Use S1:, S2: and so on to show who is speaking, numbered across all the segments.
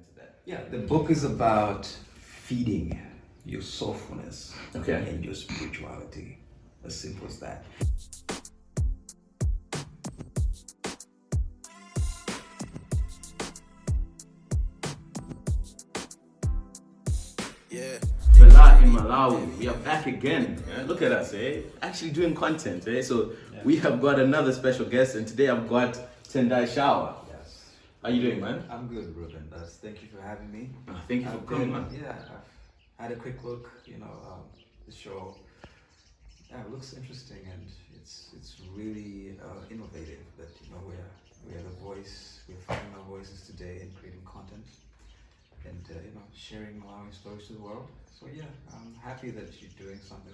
S1: into that.
S2: Yeah, the book is about feeding your soulfulness and your spirituality. As simple as that.
S1: Yeah. Fela in Malawi, we are back again. Look at us, actually doing content, So we have got another special guest, and today I've got Tendai Shaba.
S2: Yes.
S1: How you doing, man?
S2: I'm good, Ruben. Thank you for having me.
S1: Thank you for coming, man.
S2: Yeah, I've had a quick look. The show. Yeah, it looks interesting, and it's really innovative. That we're the voice. We're finding our voices today and creating content, and sharing Malawian stories to the world. So yeah, I'm happy that you're doing something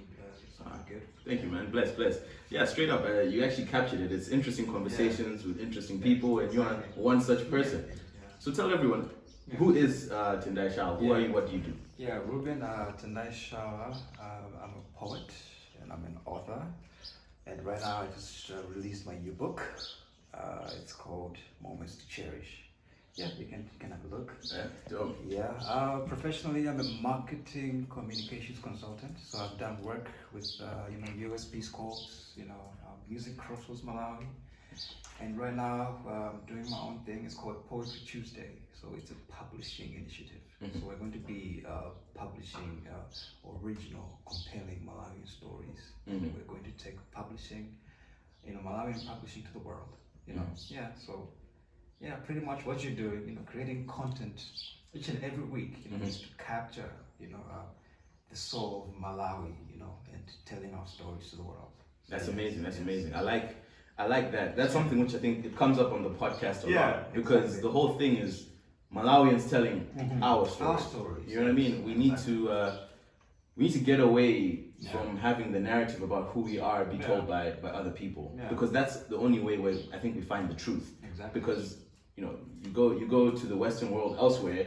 S2: good.
S1: Thank you, man. Bless. Yeah, straight up, you actually captured it. It's interesting conversations with interesting people, and you're one such person.
S2: Yeah.
S1: So tell everyone, who is Tendai Shaba? Who are you? What do you do?
S2: Yeah, Ruben, Tendai Shaba. I'm a poet and I'm an author. And right now I just released my new book. It's called Moments to Cherish. Yeah, you can have a look.
S1: Dope.
S2: Yeah, professionally I'm a marketing communications consultant. So I've done work with US Peace Corps, Music Crossroads Malawi. And right now I'm doing my own thing. It's called Poetry Tuesday. So it's a publishing initiative. So we're going to be publishing original, compelling Malawian stories. We're going to take publishing, Malawian publishing to the world. Yeah. So yeah, pretty much what you're doing, creating content each and every week, is to capture, the soul of Malawi, and telling our stories to the world.
S1: That's amazing. That's amazing. I like that. That's something which I think it comes up on the podcast a lot, because the whole thing is Malawians telling our stories.
S2: Our stories.
S1: You know what I mean? We need to get away from having the narrative about who we are be told by other people, because that's the only way where I think we find the truth.
S2: Exactly.
S1: Because you go to the Western world elsewhere.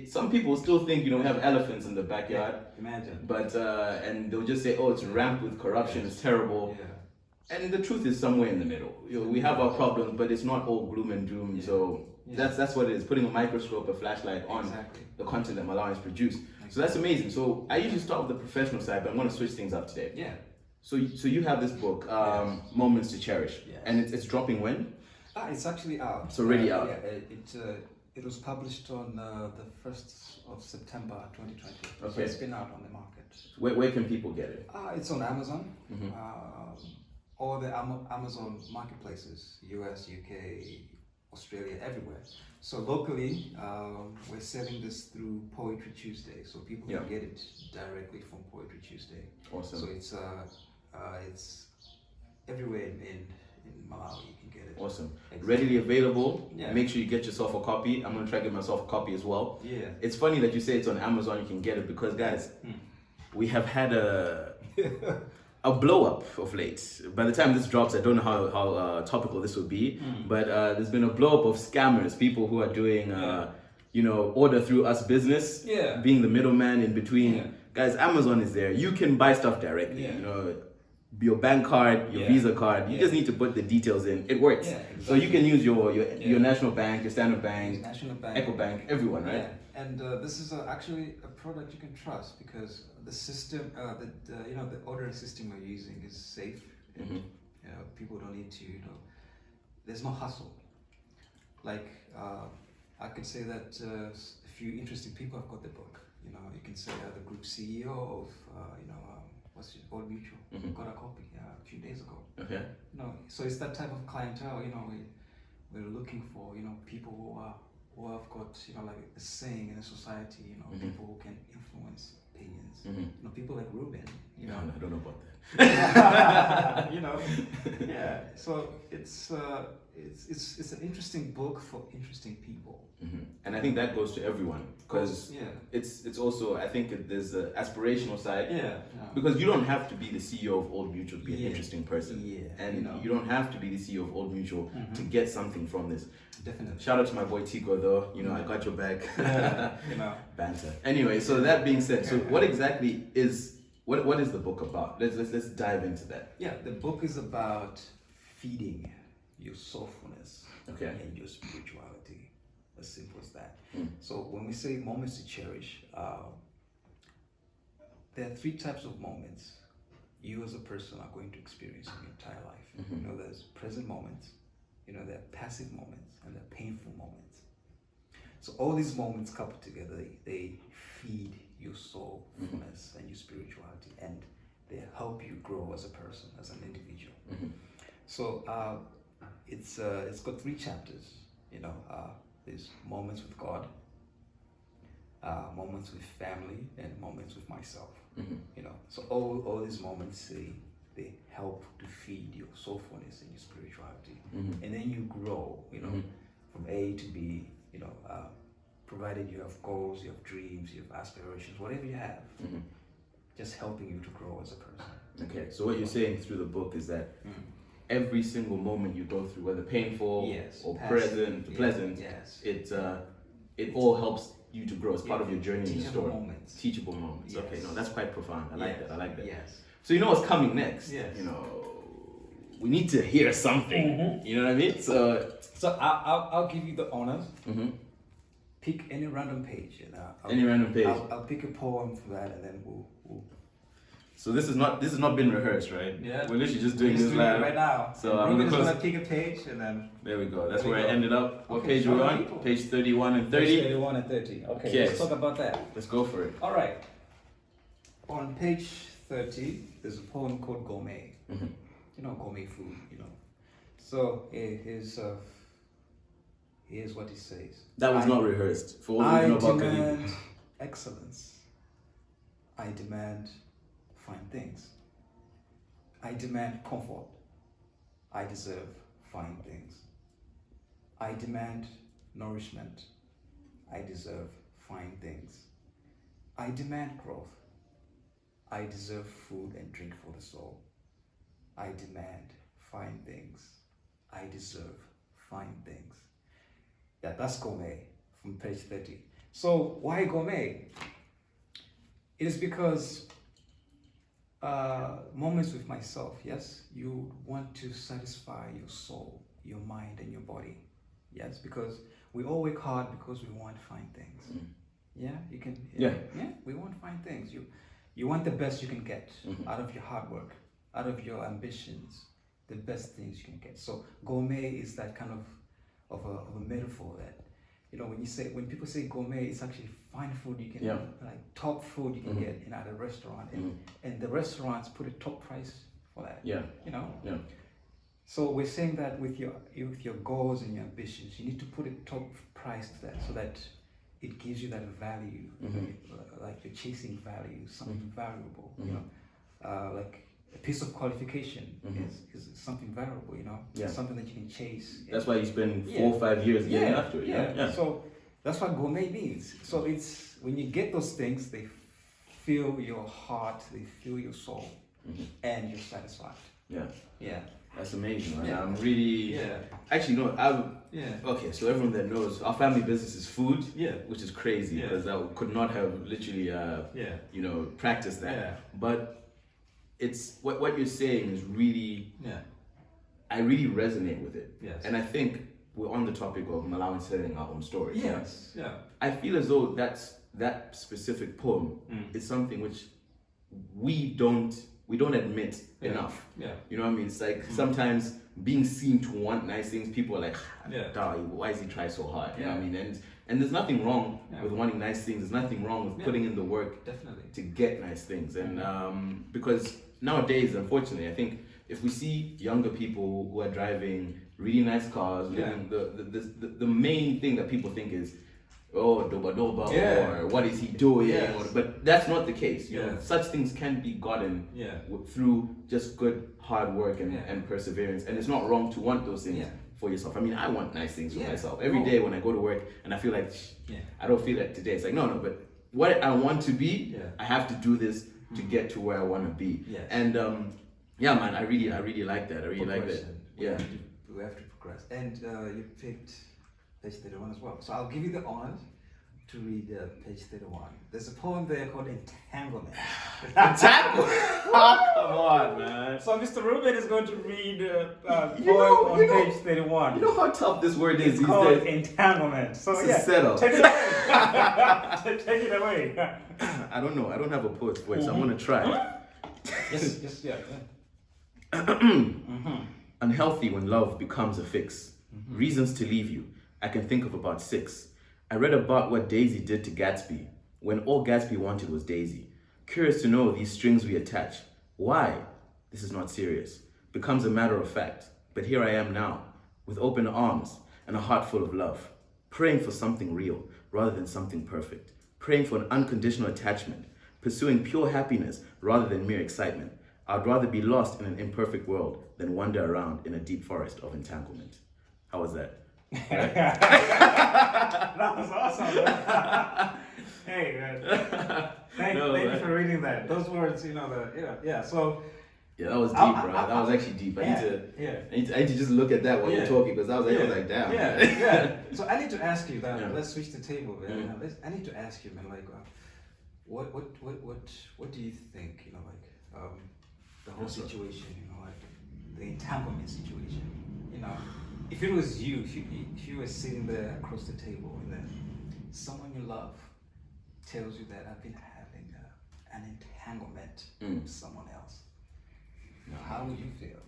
S1: Some people still think we have elephants in the backyard.
S2: Imagine.
S1: But and they'll just say, oh, it's ramped with corruption. It's terrible. And the truth is somewhere in the middle. We have our problems, but it's not all gloom and doom. So that's what it is. Putting a microscope, a flashlight on the content that Malawians produce. So that's amazing. So I usually start with the professional side, but I'm going to switch things up today.
S2: Yeah.
S1: So you have this book, Moments to Cherish, and it's dropping when?
S2: It's actually out.
S1: It's already out.
S2: Yeah, it was published on the 1st of September 2020.
S1: Okay.
S2: So it's been out on the market.
S1: Where can people get it?
S2: It's on Amazon. All the Amazon marketplaces, US, UK, Australia, everywhere. So locally, we're selling this through Poetry Tuesday, so people can get it directly from Poetry Tuesday.
S1: Awesome.
S2: So it's everywhere in Malawi. You can get it.
S1: Awesome.
S2: Exactly.
S1: Readily available.
S2: Yeah.
S1: Make sure you get yourself a copy. I'm gonna try to get myself a copy as well.
S2: Yeah.
S1: It's funny that you say it's on Amazon. You can get it because, guys, we have had a blow up of late. By the time this drops, I don't know how topical this will be, but there's been a blow up of scammers, people who are doing order through us business, being the middleman in between. Guys, Amazon is there. You can buy stuff directly. Your bank card, your Visa card. You just need to put the details in. It works.
S2: Exactly.
S1: So you can use your National Bank, your Standard Bank,
S2: National Bank,
S1: EcoBank, everyone, right?
S2: Yeah. And this is actually a product you can trust, because the system, the ordering system we're using is safe. And, people don't need to, there's no hustle. Like I could say that a few interesting people have got the book. You can say the group CEO of what's it, Old Mutual got a copy a few days ago.
S1: Okay.
S2: So it's that type of clientele. We're looking for people who have got like a saying in the society. People who can influence opinions. People like Ruben.
S1: No, I don't know about that.
S2: Yeah. So it's an interesting book for interesting people.
S1: And I think that goes to everyone, because it's also, I think there's an aspirational side. Because you don't have to be the CEO of Old Mutual to be an interesting person. And you don't have to be the CEO of Old Mutual to get something from this.
S2: Definitely.
S1: Shout out to my boy Tico though. I got your back. Banter. Anyway, so that being said, so what exactly is what is the book about? Let's dive into that.
S2: Yeah, the book is about feeding your soulfulness and your spirituality. As simple as that. So when we say moments to cherish, there are three types of moments you as a person are going to experience in your entire life. You know, there's present moments, you know, there are passive moments, and there are painful moments. So all these moments coupled together, they feed your soulfulness and your spirituality, and they help you grow as a person, as an individual. So it's got three chapters. You know, there's moments with God, moments with family, and moments with myself. You know, so all these moments, they help to feed your soulfulness and your spirituality, and then you grow. You know, from A to B. You know, provided you have goals, you have dreams, you have aspirations, whatever you have, just helping you to grow as a person.
S1: Okay, so what you're saying through the book is that every single moment you go through, whether painful or pleasant, it all helps you to grow. It's part of your journey in the story. Teachable moments.
S2: Yes.
S1: Okay, no, that's quite profound. I like that. I like that.
S2: Yes.
S1: So you know what's coming next?
S2: Yes.
S1: You know, we need to hear something. You know what I mean? So
S2: I'll give you the honors. Pick any random page, and
S1: any random page.
S2: I'll pick a poem for that, and then we'll.
S1: So this has not been rehearsed, right?
S2: Yeah.
S1: We're literally just doing this live
S2: right now.
S1: So
S2: Ruben's gonna pick a page, and then.
S1: There we go. That's where I ended up. What page are we on?
S2: People.
S1: Page 31 and 30.
S2: Page 31 and 30. Okay.
S1: Yes.
S2: Let's talk about that.
S1: Let's go for it.
S2: All right. On page 30, there's a poem called Gourmet. You know, gourmet food. You know. So here's what he says.
S1: That was not rehearsed. For all you know about
S2: demand excellence. I demand fine things. I demand comfort. I deserve fine things. I demand nourishment. I deserve fine things. I demand growth. I deserve food and drink for the soul. I demand fine things. I deserve fine things. Yeah, that's Gourmet from page 30. So why Gourmet? It is because moments with myself, yes, you want to satisfy your soul, your mind, and your body. Yes, because we all work hard because we want fine things. Yeah, you can. Yeah, we want fine things. You want the best you can get out of your hard work, out of your ambitions, the best things you can get. So gourmet is that kind of a metaphor that, you know, when people say gourmet, it's actually fine food you can like top food you can get in at a restaurant, and the restaurants put a top price for that. Yeah, you know. Yeah. So we're saying that with your goals and your ambitions, you need to put a top price to that, so that it gives you that value, like you're chasing value, something valuable. You know, like a piece of qualification is something valuable. You know, something that you can chase.
S1: That's why you spend 4 or 5 years getting after it. Yeah.
S2: So that's what gourmet means. So it's when you get those things, they fill your heart, they fill your soul, and you're satisfied. Yeah.
S1: That's amazing, man. I'm really actually no. Okay, so everyone that knows our family business is food. Which is crazy because I could not have literally you know, practiced that. But it's what you're saying is really I really resonate with it. And I think we're on the topic of Malawians telling our own stories. I feel as though that specific poem is something which we don't admit enough. You know what I mean? It's like sometimes being seen to want nice things, people are like, why is he trying so hard? You know what I mean? And there's nothing wrong with wanting nice things. There's nothing wrong with putting in the work to get nice things. And because nowadays, unfortunately, I think if we see younger people who are driving really nice cars, the main thing that people think is, oh, doba doba, or what is he doing? But that's not the case. You know, such things can be gotten through just good hard work and perseverance. And it's not wrong to want those things for yourself. I mean, I want nice things for myself. Every day when I go to work and I feel like, I don't feel like today. It's like, no, but what I want to be, I have to do this to get to where I want to be. And man, I really like that. I really like that.
S2: We have to progress. And you picked page 31 as well. So I'll give you the honors to read page 31. There's a poem there called Entanglement.
S1: Entanglement? Oh, come on, man.
S2: So Mr. Ruben is going to read a poem
S1: know-
S2: on
S1: you know-
S2: page 31.
S1: You know how tough this word is
S2: It's
S1: these
S2: called
S1: days?
S2: Entanglement. So
S1: It's a
S2: yeah,
S1: setup.
S2: take it away. Take it away.
S1: I don't know. I don't have a poet's voice, so I'm going to try.
S2: Yes, yeah.
S1: Unhealthy when love becomes a fix. Reasons to leave you. I can think of about 6. I read about what Daisy did to Gatsby when all Gatsby wanted was Daisy. Curious to know these strings we attach. Why? This is not serious. Becomes a matter of fact. But here I am now, with open arms and a heart full of love. Praying for something real rather than something perfect. Praying for an unconditional attachment. Pursuing pure happiness rather than mere excitement. I'd rather be lost in an imperfect world than wander around in a deep forest of entanglement. How was that?
S2: That was awesome. Man. Hey, man. Thank you for reading that. Those words, yeah. So
S1: Yeah, that was deep, bro. That was actually deep. I need to just look at that while you're talking because I was like, damn.
S2: Yeah. So I need to ask you that.
S1: Yeah.
S2: Let's switch the table, man. I need to ask you, man. Like, what do you think? The whole situation. The entanglement situation. If it was you, if you were sitting there across the table and then someone you love tells you that I've been having an entanglement with someone else, how would you feel?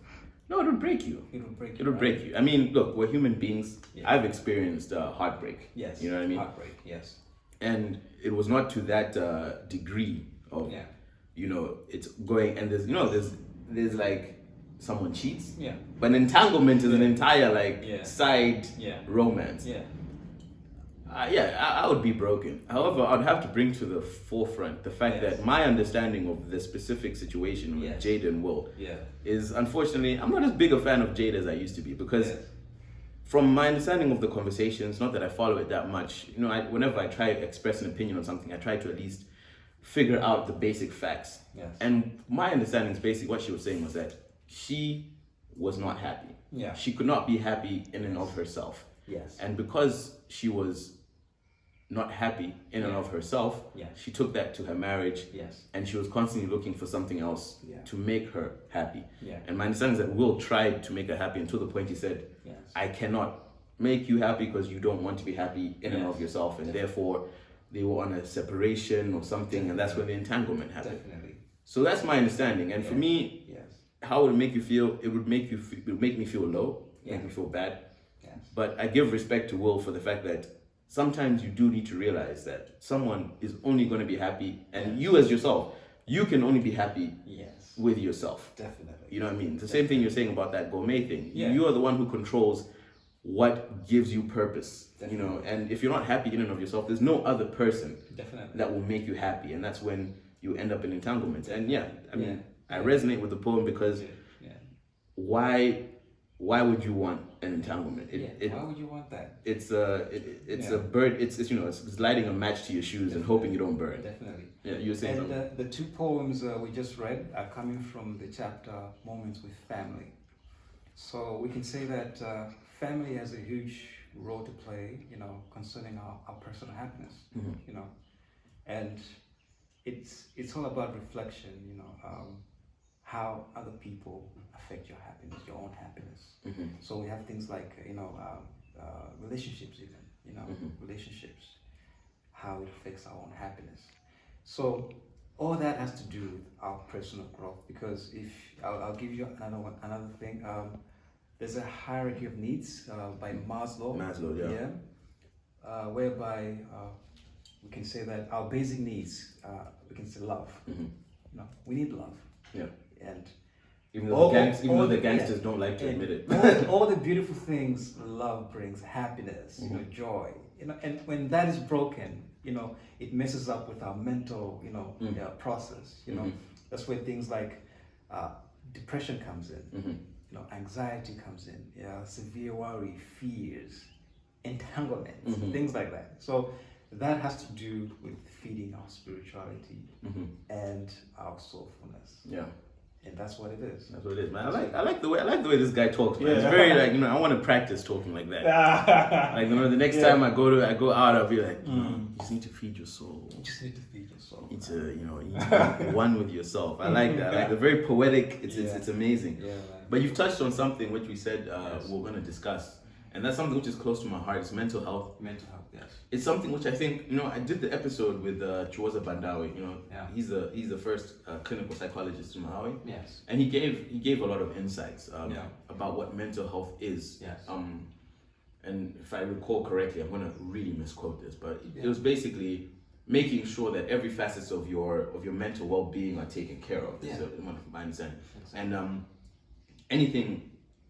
S1: No, it'll break you.
S2: It'll break you.
S1: It'll break you. I mean, look, we're human beings.
S2: Yeah.
S1: I've experienced heartbreak.
S2: Yes.
S1: You know what I mean?
S2: Heartbreak. Yes.
S1: And it was not to that degree of, it's going and there's like someone cheats.
S2: Yeah.
S1: But an entanglement is an entire side
S2: Yeah.
S1: romance.
S2: Yeah.
S1: I would be broken. However, I'd have to bring to the forefront the fact that my understanding of the specific situation with Jade and Will is, unfortunately, I'm not as big a fan of Jade as I used to be because from my understanding of the conversations, not that I follow it that much, whenever I try to express an opinion on something, I try to at least figure out the basic facts.
S2: Yes.
S1: And my understanding is basically what she was saying was that she was not happy.
S2: Yeah.
S1: She could not be happy in and of herself.
S2: Yes.
S1: And because she was not happy in and of herself, she took that to her marriage.
S2: Yes.
S1: And she was constantly looking for something else to make her happy.
S2: Yeah.
S1: And my understanding is that Will tried to make her happy until the point he said, I cannot make you happy because you don't want to be happy in and of yourself. And therefore, they were on a separation or something, and that's when the entanglement happened.
S2: Definitely.
S1: So that's my understanding. And for me, how would it make you feel? It would make me feel low, make me feel bad.
S2: Yes.
S1: But I give respect to Will for the fact that sometimes you do need to realize that someone is only going to be happy, and you as yourself, you can only be happy with yourself.
S2: Definitely.
S1: You know what I mean? It's the same thing you're saying about that gourmet thing. You are the one who controls what gives you purpose.
S2: Definitely.
S1: And if you're not happy in and of yourself, there's no other person
S2: Definitely.
S1: that will make you happy, and that's when you end up in entanglement. And I resonate with the poem because why would you want an entanglement?
S2: Why would you want that?
S1: It's a bird. It's lighting a match to your shoes and hoping you don't burn.
S2: Definitely.
S1: Yeah, you were saying something.
S2: And the two poems we just read are coming from the chapter Moments with Family. So we can say that family has a huge role to play, concerning our personal happiness, and it's all about reflection, how other people affect your happiness, your own happiness. So we have things like, relationships even, relationships, how it affects our own happiness. So all that has to do with our personal growth, because if I'll give you another thing. There's a hierarchy of needs by Maslow. Whereby we can say that our basic needs, we can say love. We need love. Yeah. And
S1: even though the gangsters don't like to admit it.
S2: all the beautiful things love brings, happiness, joy. And when that is broken, it messes up with our mental, process. That's where things like depression comes in. Anxiety comes in, severe worry, fears, entanglements, things like that. So that has to do with feeding our spirituality and our soulfulness.
S1: Yeah.
S2: And that's what it is.
S1: That's what it is, man. I like the way this guy talks, man. It's very like, I want to practice talking like that. Like, the next time I go out, I'll be like, you just need to feed your soul.
S2: You just need to feed your soul.
S1: You need to be one with yourself. I like that. Like the very poetic. It's amazing.
S2: Yeah,
S1: but you've touched on something which we said we're going to discuss, and that's something which is close to my heart. It's mental health.
S2: Mental health, yes. It's
S1: something which I think I did the episode with Chiwoza Bandawi. He's the first clinical psychologist in Malawi.
S2: Yes.
S1: And he gave a lot of insights about what mental health is.
S2: Yes.
S1: And if I recall correctly, I'm going to really misquote this, but it was basically making sure that every facet of your mental well-being are taken care of. This is my understanding. Exactly. And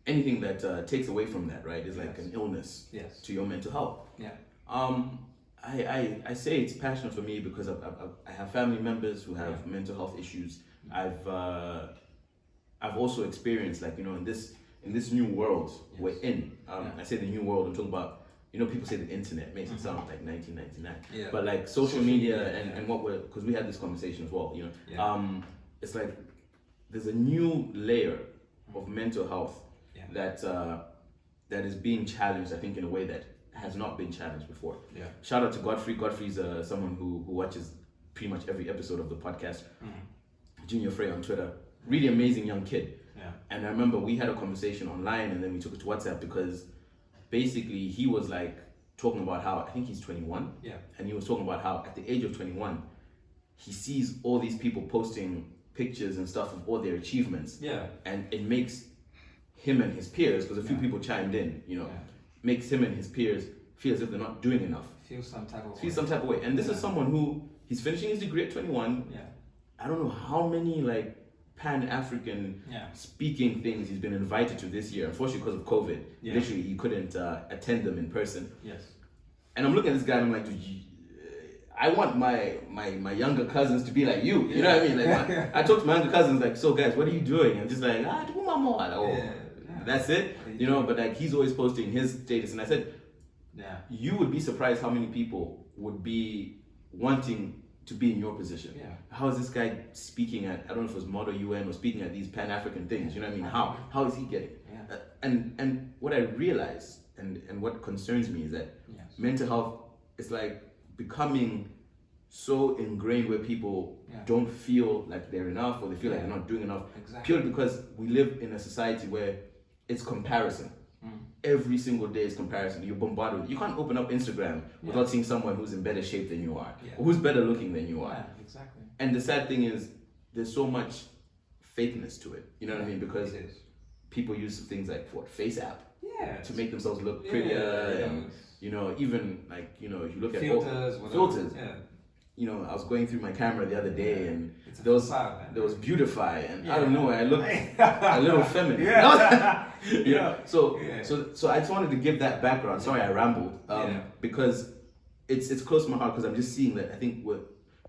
S1: anything that takes away from that, right, is like an illness to your mental health.
S2: Yeah.
S1: I say it's passionate for me because I have family members who have mental health issues. I've also experienced, like, in this new world we're in. I say the new world. I'm talking about, people say the internet makes it sound like 1999, but like social media and what because we had this conversation as well. It's like there's a new layer of mental health that is being challenged, I think, in a way that has not been challenged before. Yeah. Shout out to Godfrey. Godfrey's someone who watches pretty much every episode of the podcast. Junior Frey on Twitter. Really amazing young kid. Yeah. And I remember we had a conversation online, and then we took it to WhatsApp because basically he was like talking about how, I think he's 21. Yeah. And he was talking about how at the age of 21, he sees all these people posting pictures and stuff of all their achievements. Yeah. And it makes him and his peers, because a few people chimed in, makes him and his peers feel as if they're not doing enough. Feel some type of way. And this is someone who, he's finishing his degree at 21. Yeah. I don't know how many like Pan-African speaking things he's been invited to this year. Unfortunately, because of COVID, literally he couldn't attend them in person. Yes. And I'm looking at this guy and I'm like, dude, I want my younger cousins to be like you. You know what I mean? Like I talk to my younger cousins like, so guys, what are you doing? And just like, that's it. But like he's always posting his status. And I said, you would be surprised how many people would be wanting to be in your position. Yeah. How is this guy speaking at, I don't know if it was Model UN or speaking at these Pan-African things, you know what I mean? How is he getting? Yeah. And what I realize and what concerns me is that mental health is like becoming so ingrained where people don't feel like they're enough, or they feel like they're not doing enough. Exactly. Purely because we live in a society where it's comparison. Every single day is comparison. You're bombarded with. You can't open up Instagram without seeing someone who's in better shape than you are, or who's better looking than you are. Yeah, exactly. And the sad thing is, there's so much fakeness to it. You know what I mean? Because people use things like face app to make themselves look prettier, and even like if you look at filters. Yeah. I was going through my camera the other day, and there was Beautify, and I don't know, I looked a little feminine. So I just wanted to give that background. Sorry, I rambled. Because it's close to my heart, because I'm just seeing that I think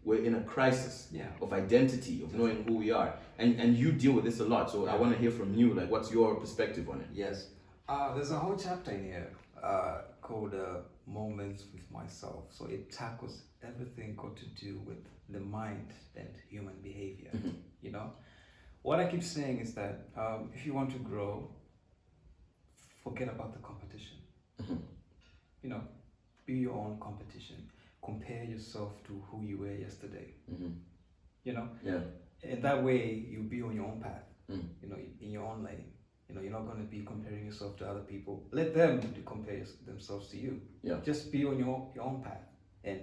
S1: we're in a crisis of identity, of knowing who we are, and you deal with this a lot. So I want to hear from you. Like, what's your perspective on it?
S2: Yes, there's a whole chapter in here called Moments with Myself. So it tackles everything got to do with the mind and human behavior. What I keep saying is that if you want to grow, forget about the competition. Be your own competition. Compare yourself to who you were yesterday. And that way you'll be on your own path. In your own lane. You're not going to be comparing yourself to other people. Let them compare themselves to you. Yeah. Just be on your own path. And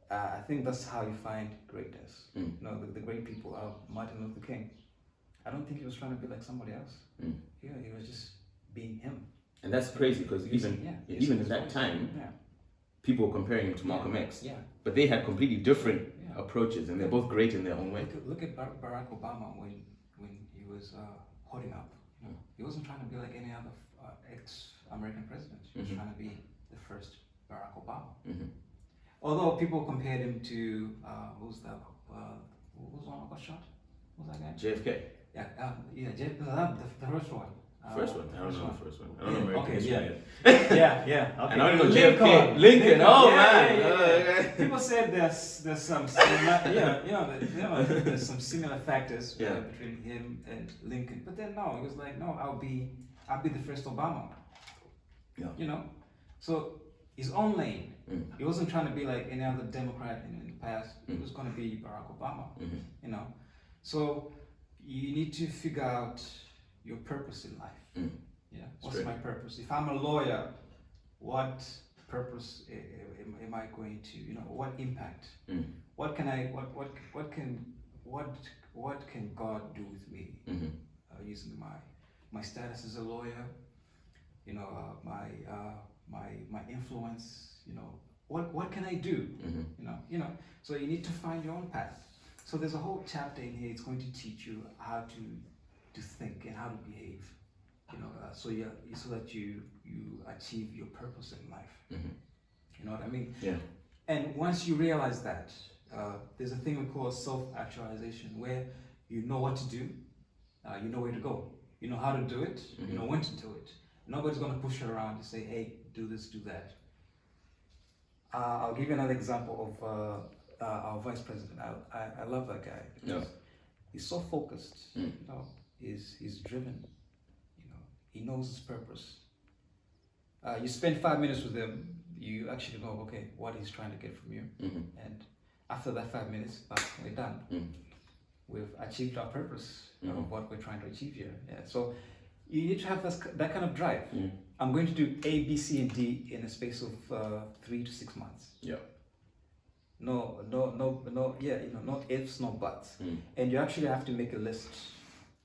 S2: I think that's how you find greatness. The great people are Martin Luther King. I don't think he was trying to be like somebody else. He was just being him.
S1: And that's crazy, because even in that time, people were comparing him to Malcolm X. Yeah. But they had completely different approaches, and they're both great in their own way.
S2: Look at Barack Obama when he was holding up. He wasn't trying to be like any other ex-American president. He was trying to be the first Barack Obama. Although people compared him to who was that? Who was one who got shot? What was that guy?
S1: JFK.
S2: The first one.
S1: First one. I don't know the first one. I don't know American history yet.
S2: Okay.
S1: And I don't know JFK. Lincoln. Oh man.
S2: people said there's some similar, there's some similar factors between him and Lincoln. But then no, he was like, no, I'll be the first Obama.
S1: Yeah.
S2: You know, so his own lane. He wasn't trying to be like any other Democrat in the past. He was going to be Barack Obama. You know, so you need to figure out your purpose in life. Yeah, what's my purpose? If I'm a lawyer, what purpose am I going to? You know, what impact? What can I? What can God do with me using my status as a lawyer? You know, my influence. You know, what can I do? You know. So you need to find your own path. So there's a whole chapter in here. It's going to teach you how to think and how to behave. You know, so that you achieve your purpose in life. You know what I mean?
S1: Yeah.
S2: And once you realize that, there's a thing we call self-actualization, where you know what to do, you know where to go, you know how to do it, you know when to do it. Nobody's going to push you around to say, hey, do this, do that. I'll give you another example of our vice president. I love that guy.
S1: Yeah.
S2: He's so focused. You know, he's driven. You know, he knows his purpose. You spend 5 minutes with him, you actually know, okay, what he's trying to get from you. And after that 5 minutes, we're done. We've achieved our purpose of what we're trying to achieve here. Yeah. So you need to have that kind of drive. I'm going to do A, B, C, and D in a space of 3 to 6 months.
S1: Yeah.
S2: No, yeah, you know, not ifs, no buts. And you actually have to make a list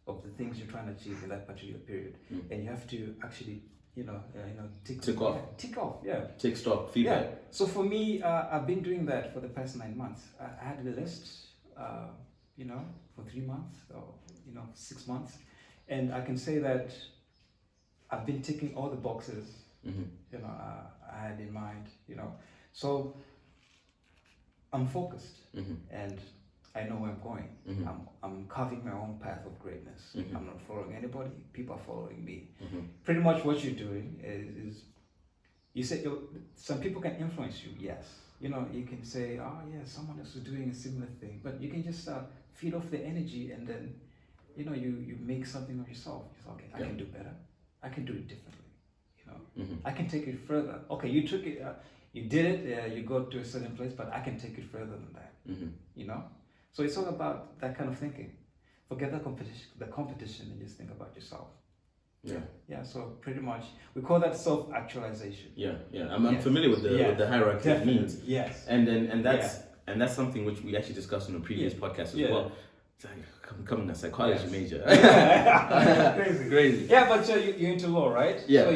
S2: of the things you're trying to achieve in that particular period. And you have to actually, tick off. Yeah, tick off, yeah.
S1: Take stock, feedback.
S2: Yeah. So for me, I've been doing that for the past 9 months. I had a list, for 3 months or 6 months, and I can say that I've been ticking all the boxes. I had in mind. So I'm focused, and I know where I'm going. I'm carving my own path of greatness. I'm not following anybody. People are following me. Pretty much what you're doing is you say some people can influence you. Yes, you can say, oh yeah, someone else is doing a similar thing, but you can just feed off the energy, and then you make something of yourself. You say, okay, I can do better. I can do it differently. I can take it further. Okay, you took it. You did it. You got to a certain place, but I can take it further than that. So it's all about that kind of thinking. Forget the competition, and just think about yourself. Yeah. So pretty much, we call that self-actualization.
S1: Yeah. I'm familiar with the hierarchy of needs.
S2: Yes.
S1: And that's something which we actually discussed in a previous podcast as well. It's like, I'm coming a psychology major. Crazy.
S2: Yeah, but you're into law, right?
S1: Yeah.
S2: So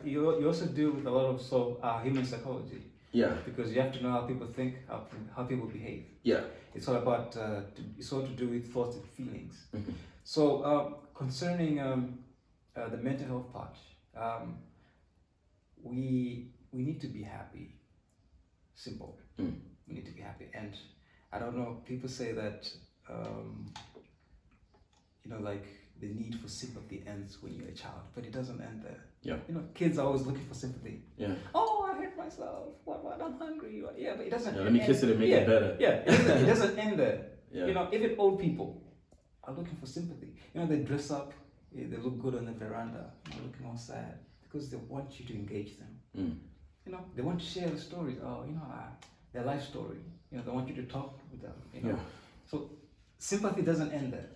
S2: you also deal with a lot of human psychology.
S1: Yeah.
S2: Because you have to know how people think, how people behave.
S1: Yeah.
S2: It's all about it's all to do with thoughts and feelings. So concerning the mental health part, we need to be happy. Simple. We need to be happy, and I don't know. People say that like the need for sympathy ends when you're a child, but it doesn't end there.
S1: Yeah.
S2: Kids are always looking for sympathy.
S1: Yeah.
S2: Oh, I hurt myself. What? I'm hungry. Yeah, but it doesn't.
S1: Let me kiss it and make it better.
S2: Yeah, it doesn't end there.
S1: Yeah.
S2: Even old people are looking for sympathy. They dress up, they look good on the veranda, looking all sad because they want you to engage them. They want to share the stories. Their life story. They want you to talk with them.
S1: Yeah.
S2: So sympathy doesn't end there.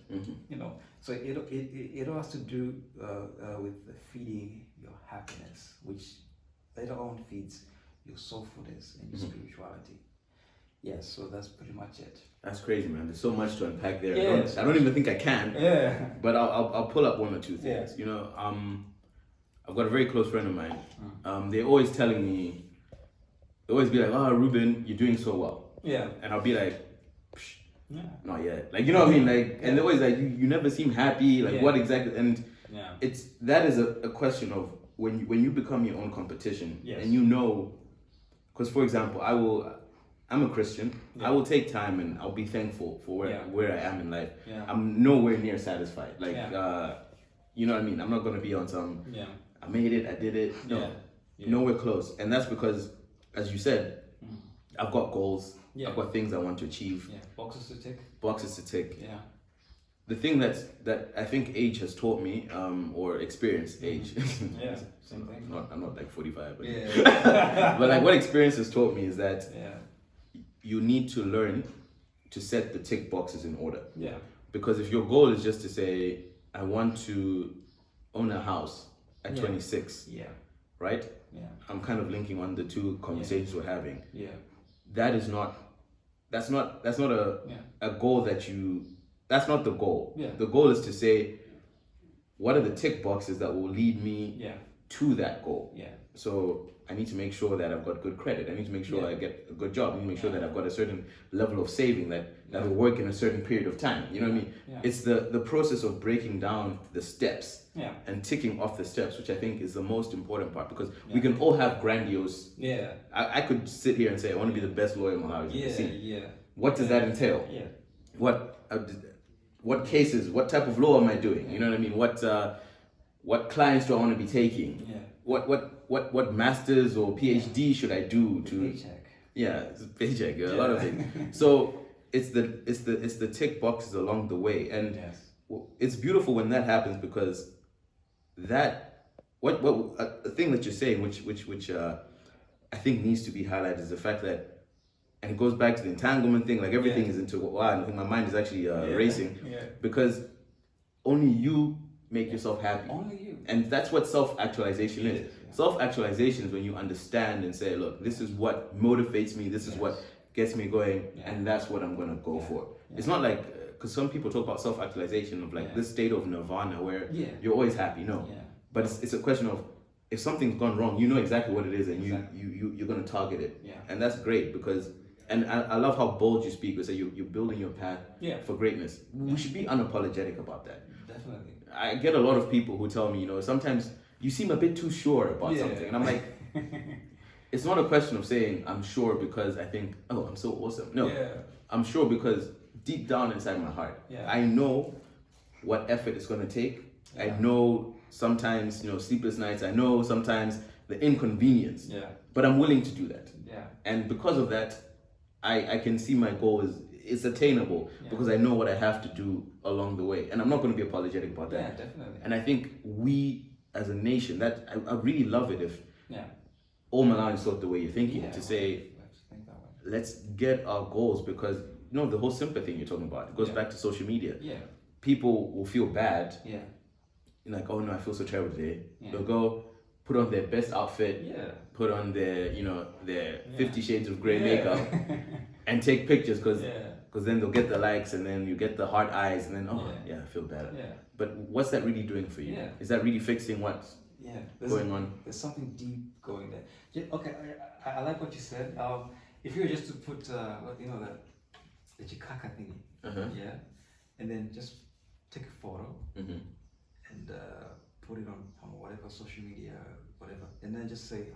S2: So it all has to do with feeding your happiness, which later on feeds your soulfulness and your spirituality. Yes, so that's pretty much it.
S1: That's crazy, man. There's so much to unpack there.
S2: Yes.
S1: I don't even think I can.
S2: Yeah.
S1: But I'll pull up one or two things.
S2: Yeah.
S1: I've got a very close friend of mine. They're always telling me, they always be like, oh, Ruben, you're doing so well.
S2: Yeah.
S1: And I'll be like, not yet. Like, you know what I mean? Like, and they're always like, you never seem happy. Like, what exactly? And that is a question of when you become your own competition, and because for example, I'm a Christian. I will take time and I'll be thankful for where I am in life. I'm nowhere near satisfied. Like, you know what I mean? I'm not going to be on some, I made it, I did it. No, nowhere close. And that's because, as you said, I've got goals.
S2: Yeah.
S1: I've got things I want to achieve.
S2: Yeah. Boxes to tick.
S1: Boxes to tick.
S2: Yeah.
S1: The thing that I think age has taught me, or experience age.
S2: Yeah. Same thing.
S1: I'm not like 45, but
S2: Yeah.
S1: but like what experience has taught me is that
S2: Yeah.
S1: you need to learn to set the tick boxes in order.
S2: Yeah.
S1: Because if your goal is just to say, I want to own a house at 26,
S2: Yeah.
S1: right?
S2: Yeah.
S1: I'm kind of linking on the two conversations we're having.
S2: Yeah.
S1: That's not a goal that's not the goal.
S2: Yeah.
S1: The goal is to say, what are the tick boxes that will lead me to that goal?
S2: Yeah.
S1: So I need to make sure that I've got good credit. I need to make sure I get a good job. I need to make sure that I've got a certain level of saving that will work in a certain period of time. You know what I mean?
S2: Yeah.
S1: It's the process of breaking down the steps and ticking off the steps, which I think is the most important part, because we can all have grandiose.
S2: Yeah.
S1: I could sit here and say, I want to be the best lawyer in Malawi.
S2: Yeah.
S1: What does that entail?
S2: Yeah.
S1: What cases, what type of law am I doing? You know what I mean? What clients do I want to be taking?
S2: Yeah.
S1: What masters or PhD should I do to
S2: Paycheck.
S1: Yeah, it's a paycheck, a lot of things. So it's the tick boxes along the way, and it's beautiful when that happens, because that the thing that you're saying, which I think needs to be highlighted, is the fact that, and it goes back to the entanglement thing. Like everything is into wow. I think my mind is actually racing because only you make yourself happy.
S2: Only you.
S1: And that's what self-actualization is. Self-actualization is when you understand and say, look, this is what motivates me. This is what gets me going, and that's what I'm gonna go for. It's not like, because some people talk about self-actualization of like this state of nirvana where you're always happy. No, but it's a question of, if something's gone wrong, you know exactly what it is, and you're gonna target it, and that's great. Because, and I love how bold you speak. You say you're building your path for greatness. We should be unapologetic about that.
S2: Definitely.
S1: I get a lot of people who tell me, you know, sometimes you seem a bit too sure about something, and I'm like, it's not a question of saying I'm sure because I think, oh, I'm so awesome. No, I'm sure because deep down inside my heart, I know what effort it's going to take. I know sometimes, you know, sleepless nights. I know sometimes the inconvenience. But I'm willing to do that. And because of that, I can see my goal is attainable because I know what I have to do along the way, and I'm not going to be apologetic about that.
S2: Yeah, definitely.
S1: And I think we as a nation, that I really love it if all Malawians thought the way you're thinking, to say, let's get our goals, because you know the whole sympathy thing you're talking about, it goes back to social media. People will feel bad. Like, oh no, I feel so terrible today. They'll go put on their best outfit, put on their, you know, their 50 Shades of Grey makeup, and take pictures, because then they'll get the likes, and then you get the heart eyes, and then I feel better. But what's that really doing for you? Is that really fixing what's going on?
S2: There's something deep going there. Okay, I like what you said. If you were just to put, you know, the chikaka thingy, and then just take a photo and put it on whatever social media, whatever, and then just say,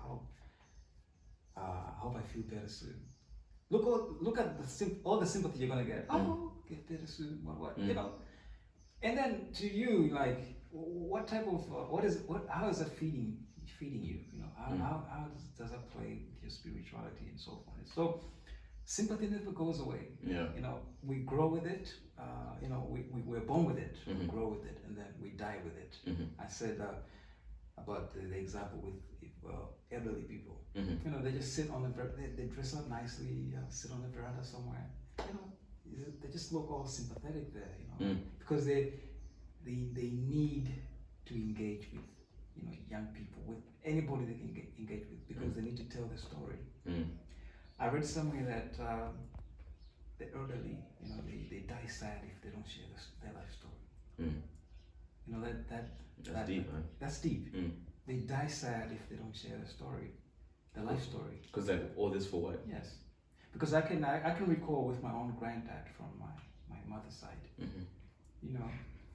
S2: I hope I feel better soon. Look at all the sympathy you're gonna get. Oh, get better soon. What? You know. And then to you, like, what type of how is that feeding you? You know, how does that play with your spirituality and so forth? So sympathy never goes away. You know, we grow with it. You know, we're born with it. We grow with it, and then we die with it. I said about the example with elderly people. You know, they just sit on they dress up nicely, sit on the veranda somewhere. You know, they just look all sympathetic there. You know, because they need to engage with, you know, young people, with anybody they can engage with, because they need to tell their story. I read somewhere that the elderly, you know, they die sad if they don't share their life story. You know, that's
S1: deep, man.
S2: That's deep. They die sad if they don't share their story, their life story.
S1: Because like all this for what?
S2: Yes, because I can recall with my own granddad from my mother's side. You know,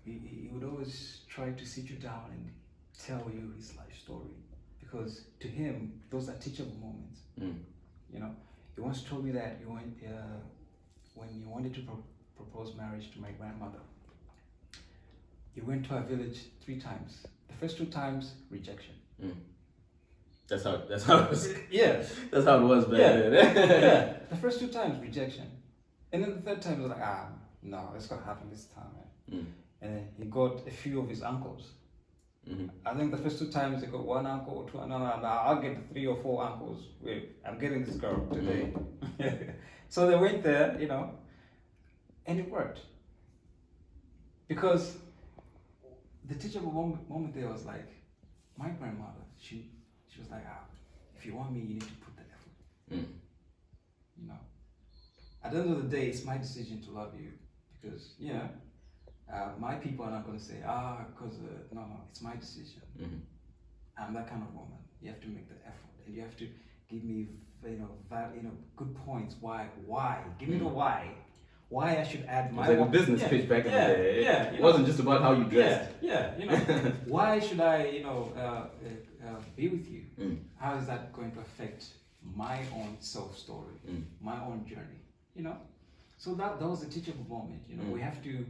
S2: he would always try to sit you down and tell you his life story, because to him those are teachable moments. You know, he once told me that when he wanted to propose marriage to my grandmother, he went to our village 3 times. The first 2 times, rejection.
S1: That's how it was.
S2: Yeah.
S1: That's how it was back
S2: Yeah.
S1: then.
S2: Yeah. The first 2 times rejection, and then the third time was like, no, it's gonna happen this time, man. And then he got a few of his uncles. I think the first 2 times they got one uncle or two. No, I'll get 3 or 4 uncles. Wait, I'm getting this girl today. So they went there, and it worked. Because the teachable moment there was like, my grandmother, she was like, if you want me, you need to put the effort. At the end of the day, it's my decision to love you. Because, my people are not going to say, because, no, it's my decision. I'm that kind of woman. You have to make the effort. And you have to give me, good points. Why? Give me the why. Why I should add my...
S1: It was like a business pitch back in the day. It wasn't just about how you dressed.
S2: Why should I, be with you? How is that going to affect my own self-story, my own journey, So that was a teachable moment, We have to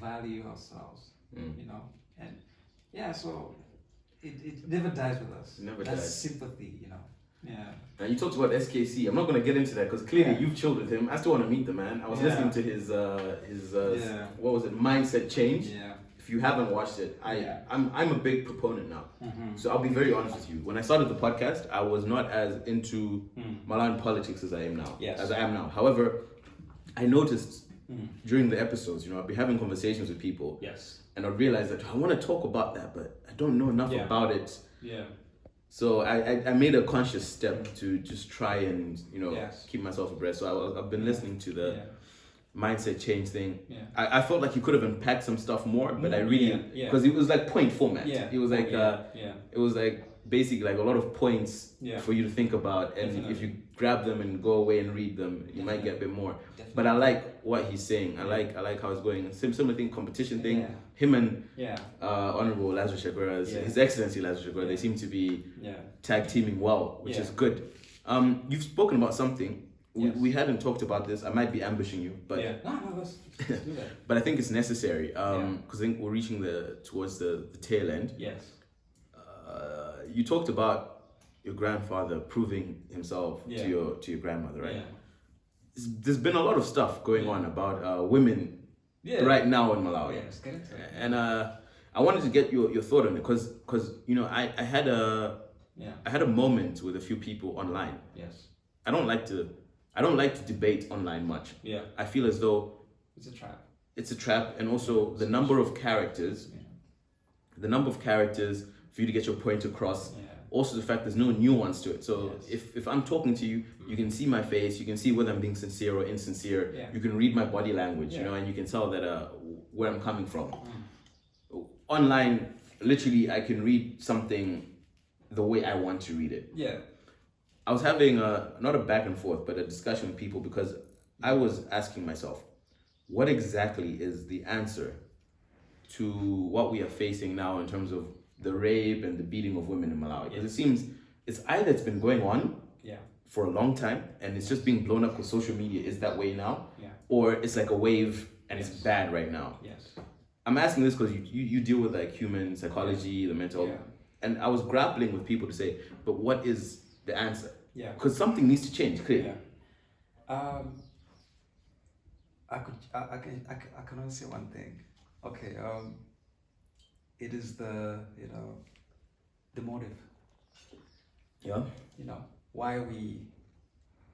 S2: value ourselves, and so it never dies with us.
S1: Never
S2: That's
S1: dies.
S2: sympathy, Yeah.
S1: Now you talked about SKC. I'm not going to get into that because clearly you've chilled with him. I still want to meet the man. I was listening to his what was it, mindset change.
S2: Yeah.
S1: If you haven't watched it, I'm a big proponent now. So I'll be very honest with you. When I started the podcast, I was not as into Malawian politics as I am now.
S2: Yes.
S1: As I am now. However, I noticed during the episodes, I'd be having conversations with people.
S2: Yes.
S1: And I'd realize that I want to talk about that, but I don't know enough about it.
S2: Yeah.
S1: So I made a conscious step to just try and keep myself abreast. So I've been listening to the mindset change thing. Yeah. I felt like you could have unpacked some stuff more, but I really because it was like point format. Yeah. It was like it was like basically like a lot of points for you to think about, and if you grab them and go away and read them, you might get a bit more. Definitely. But I like what he's saying. I like how it's going. Similar thing, competition thing. Him and Honorable Lazarus Shagura, His Excellency Lazarus Shagura, they seem to be tag teaming well, which is good. You've spoken about something. We hadn't talked about this. I might be ambushing you, but
S2: no, let's do that.
S1: but I think it's necessary because I think we're reaching towards the tail end.
S2: Yes.
S1: You talked about your grandfather proving himself to your grandmother, right? Yeah. There's been a lot of stuff going on about women right now in Malawi.
S2: Yeah, let's get into it.
S1: And I wanted to get your thought on it because I had a moment with a few people online.
S2: Yes.
S1: I don't like to debate online much. Yeah. I feel as though
S2: it's a trap. It's
S1: a trap, and also the number of characters for you to get your point across. Yeah. Also the fact there's no nuance to it. So if I'm talking to you, you can see my face, you can see whether I'm being sincere or insincere. Yeah. You can read my body language, and you can tell that where I'm coming from. Online, literally, I can read something the way I want to read it. Yeah. I was having not a back and forth, but a discussion with people because I was asking myself, what exactly is the answer to what we are facing now in terms of the rape and the beating of women in Malawi? Because it seems it's either it's been going on for a long time and it's just being blown up because social media is that way now, or it's like a wave and it's bad right now. Yes. I'm asking this because you deal with like human psychology, the mental, and I was grappling with people to say, but what is the answer? Yeah. Because something needs to change, clearly.
S2: Yeah. I can only say one thing. Okay. It is the motive. Yeah. Why we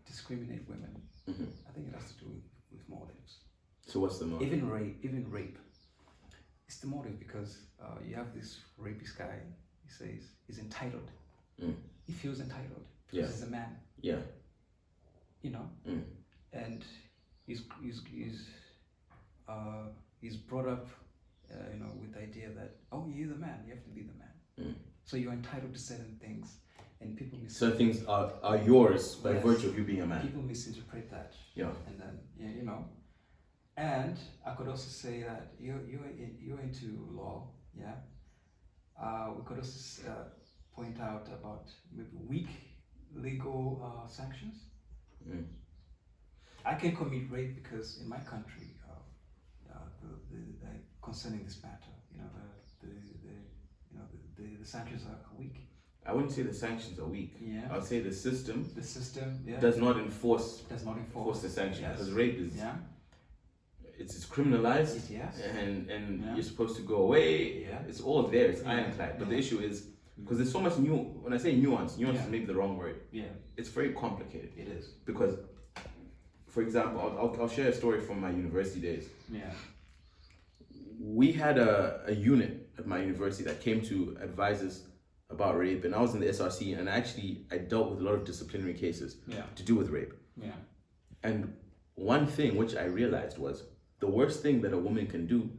S2: discriminate women. Mm-hmm. I think it has to do with motives.
S1: So what's the motive?
S2: Even rape. It's the motive because you have this rapist guy. He says he's entitled. He feels entitled because he's a man. Yeah. And he's brought up, with the idea that you're the man, you have to be the man. So you're entitled to certain things, and people
S1: certain things are yours by virtue of you being a man.
S2: People misinterpret that. Yeah. And then and I could also say that you're into law. Yeah. We could also point out about maybe weak legal sanctions. I can commit rape because in my country, concerning this matter, the sanctions are weak.
S1: I wouldn't say the sanctions are weak.
S2: Yeah.
S1: I'd say the system
S2: Yeah.
S1: does not enforce
S2: enforce
S1: the sanction,
S2: Yes.
S1: because rape is
S2: Yeah.
S1: it's criminalized,
S2: Yes.
S1: and
S2: Yeah.
S1: you're supposed to go away.
S2: Yeah.
S1: It's all there. It's
S2: Yeah.
S1: ironclad. But
S2: Yeah.
S1: the issue is because there's so much when I say nuance
S2: Yeah.
S1: is maybe the wrong word.
S2: Yeah.
S1: It's very complicated.
S2: It is.
S1: Because, for example, I'll share a story from my university days.
S2: Yeah.
S1: We had a unit at my university that came to advise us about rape, and I was in the SRC, and I dealt with a lot of disciplinary cases to do with rape.
S2: Yeah.
S1: And one thing which I realized was the worst thing that a woman can do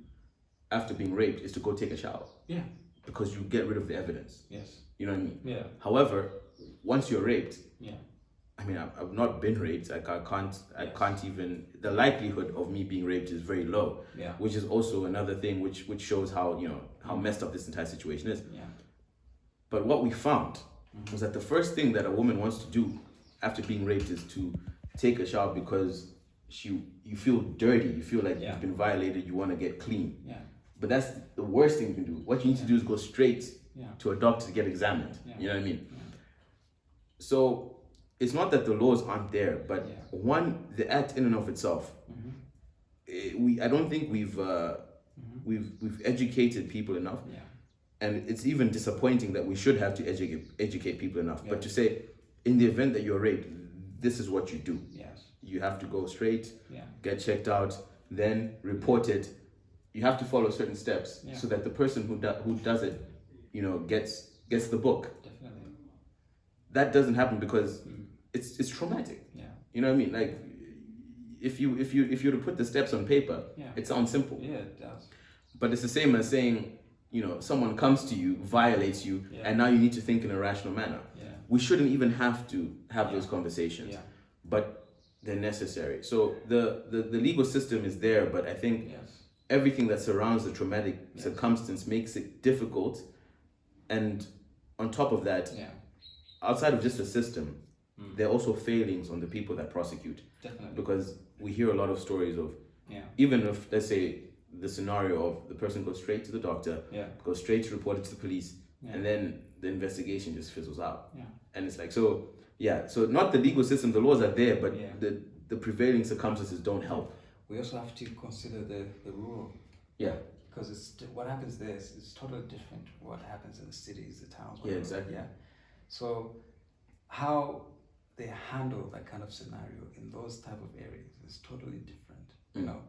S1: after being raped is to go take a shower.
S2: Yeah.
S1: Because you get rid of the evidence.
S2: Yes.
S1: You know what I mean?
S2: Yeah.
S1: However, once you're raped,
S2: Yeah.
S1: I mean, I've not been raped. Like I can't even. The likelihood of me being raped is very low.
S2: Yeah.
S1: Which is also another thing which shows how how messed up this entire situation is.
S2: Yeah.
S1: But what we found was that the first thing that a woman wants to do after being raped is to take a shower because you feel dirty. You feel like you've been violated. You want to get clean.
S2: Yeah.
S1: But that's the worst thing you can do. What you need to do is go straight to a doctor to get examined.
S2: Yeah.
S1: You know what I mean?
S2: Yeah.
S1: So it's not that the laws aren't there, but one, the act in and of itself, I don't think we've educated people enough.
S2: Yeah.
S1: And it's even disappointing that we should have to educate people enough.
S2: Yeah.
S1: But to say, in the event that you're raped, this is what you do.
S2: Yes.
S1: You have to go straight,
S2: Yeah.
S1: get checked out, then report it. You have to follow certain steps so that the person who does it, gets the book.
S2: Definitely.
S1: That doesn't happen because it's traumatic.
S2: Yeah.
S1: You know what I mean? Like if you were to put the steps on paper, it sounds simple.
S2: Yeah, it does.
S1: But it's the same as saying, someone comes to you, violates you, and now you need to think in a rational manner.
S2: Yeah.
S1: We shouldn't even have to have those conversations.
S2: Yeah.
S1: But they're necessary. So the legal system is there, but I think everything that surrounds the traumatic circumstance makes it difficult. And on top of that, outside of just the system, there are also failings on the people that prosecute.
S2: Definitely.
S1: Because we hear a lot of stories of, even if, let's say, the scenario of the person goes straight to the doctor, goes straight to report it to the police, and then the investigation just fizzles out.
S2: Yeah.
S1: And it's like, so not the legal system, the laws are there, but the prevailing circumstances don't help.
S2: We also have to consider the rural.
S1: Yeah.
S2: Because what happens there is totally different from what happens in the cities, the towns.
S1: Yeah, exactly.
S2: Yeah. So how they handle that kind of scenario in those type of areas is totally different. You know,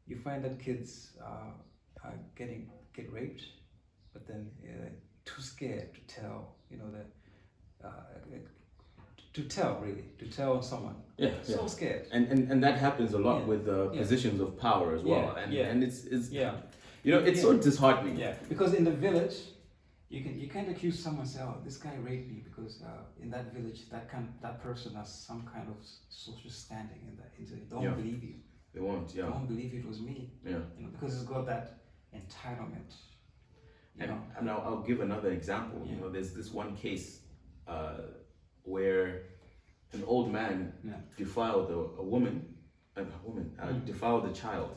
S2: you find that kids get raped, but then too scared to tell. To tell someone.
S1: Yeah.
S2: So scared.
S1: And that happens a lot with positions of power as well. And it's so disheartening.
S2: Yeah, because in the village, you can't accuse someone and say, "Oh, this guy raped me," because in that village, that person has some kind of social standing in that. They don't believe you.
S1: They won't. Yeah.
S2: They won't believe it was me.
S1: Yeah.
S2: Because it's got that entitlement.
S1: And I'll give another example.
S2: Yeah.
S1: There's this one case where an old man defiled a woman, defiled a child.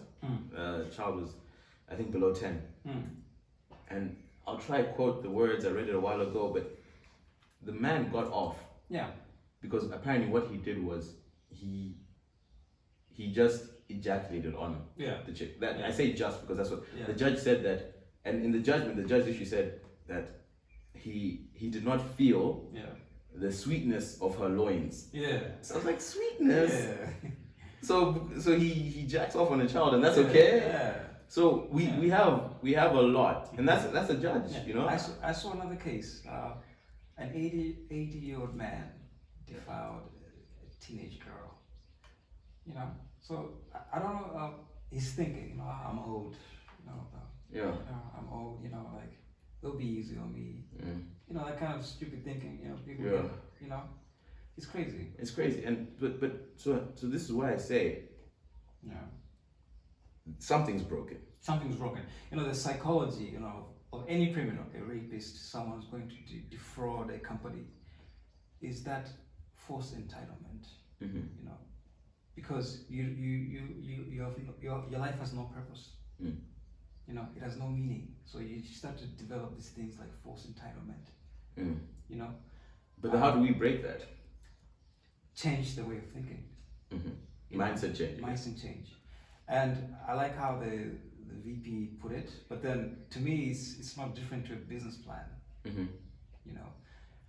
S1: The child was, I think, below 10. And I'll try to quote the words, I read it a while ago, but the man got off. Yeah. Because apparently what he did was he just ejaculated on the chick. I say just because that's what the judge said that, and in the judgment, the judge actually said that he did not feel the sweetness of her loins. Yeah. So I was like, sweetness? Yeah. So he jacks off on a child, and that's okay? Yeah. So we have a lot, and that's a judge,
S2: I saw another case. An 80-year-old man defiled a teenage girl. So I don't know. He's thinking, I'm old. I'm old. Like they'll be easy on me. That kind of stupid thinking. People. It's crazy.
S1: It's crazy, and but so this is why I say. Something's broken.
S2: Something's broken. The psychology, of any criminal, a rapist, someone who's going to defraud a company, is that forced entitlement. Because your life has no purpose. It has no meaning. So you start to develop these things like forced entitlement. You know,
S1: But how do we break that?
S2: change the way of thinking.
S1: Mindset change.
S2: Mindset change. And I like how the VP put it, but then to me, it's not different to a business plan. You know,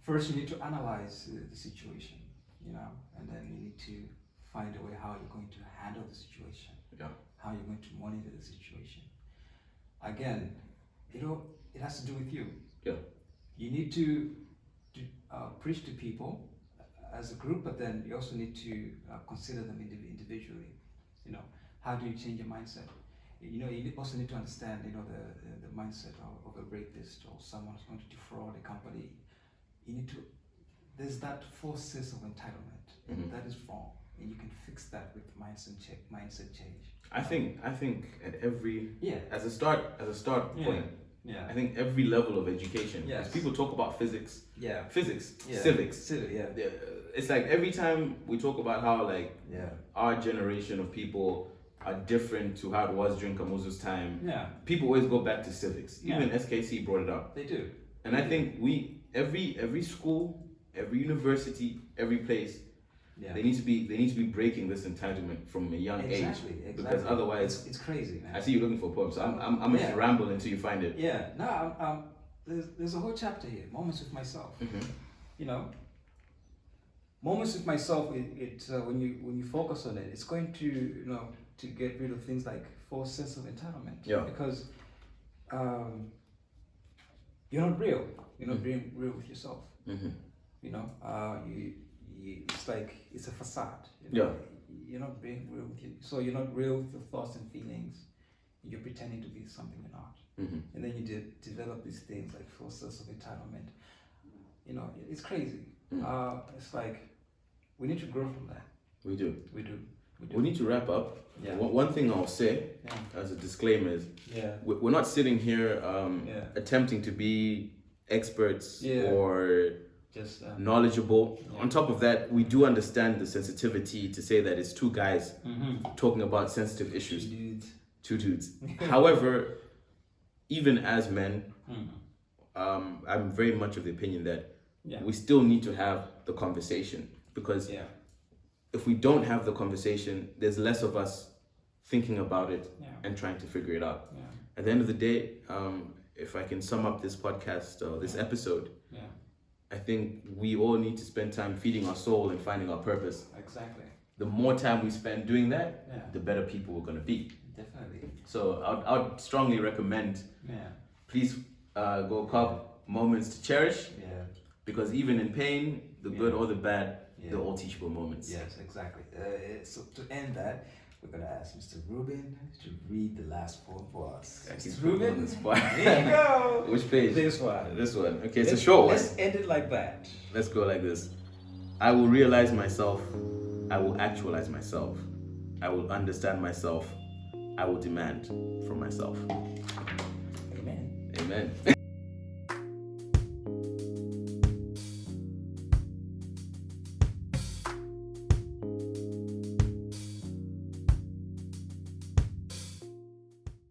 S2: first you need to analyze the situation, you know, and then you need to find a way how you're going to handle the situation, how you're going to monitor the situation. Again, it has to do with you. You need to preach to people as a group, but then you also need to consider them individually. You know, how do you change your mindset? You know, you also need to understand, you know, the mindset of a rapist or someone who's going to defraud a company. You need to, there's that false sense of entitlement, and that is wrong, and you can fix that with mindset change.
S1: I think at every as a start point. I think every level of education. Because people talk about physics. Civics. It's like every time we talk about how like our generation of people are different to how it was during Kamuzu's time. People always go back to civics. Even SKC brought it up.
S2: They do.
S1: And I think every school, every university, every place, they need to be breaking this entitlement from a young age. Because otherwise
S2: it's crazy, man.
S1: I see you looking for a poem, so I'm just ramble until you find it.
S2: No, there's a whole chapter here, Moments with Myself. You know, Moments with Myself, when you focus on it, it's going to, you know, to get rid of things like false sense of entitlement. Because you're not real. You're not being real with yourself. You know, it's like it's a facade. You know? You're not being real with you. So you're not real with your thoughts and feelings. You're pretending to be something you're not. And then you develop these things like false sense of entitlement. You know, it's crazy. It's like we need to grow from that.
S1: We do.
S2: We
S1: need to wrap up. One thing I'll say as a disclaimer is we're not sitting here attempting to be experts or
S2: just
S1: knowledgeable. On top of that, we do understand the sensitivity to say that it's two guys talking about sensitive issues. Two dudes. However, even as men, I'm very much of the opinion that we still need to have the conversation, because if we don't have the conversation, there's less of us thinking about it and trying to figure it out. At the end of the day, if I can sum up this podcast or this episode, I think we all need to spend time feeding our soul and finding our purpose.
S2: Exactly.
S1: The more time we spend doing that, the better people we're going to be.
S2: Definitely.
S1: So I would strongly recommend, please go cop Moments to Cherish, because even in pain, the good or the bad, they're all teachable moments.
S2: Yes, exactly. So to end that, we're going to ask Mr. Ruben to read the last poem for us.
S1: Mr. Ruben, on the spot.
S2: There you go.
S1: Which page?
S2: This one.
S1: This one. Okay, it's a short one.
S2: Let's end it like that.
S1: Let's go like this. I will realize myself. I will actualize myself. I will understand myself. I will demand from myself.
S2: Amen.
S1: Amen.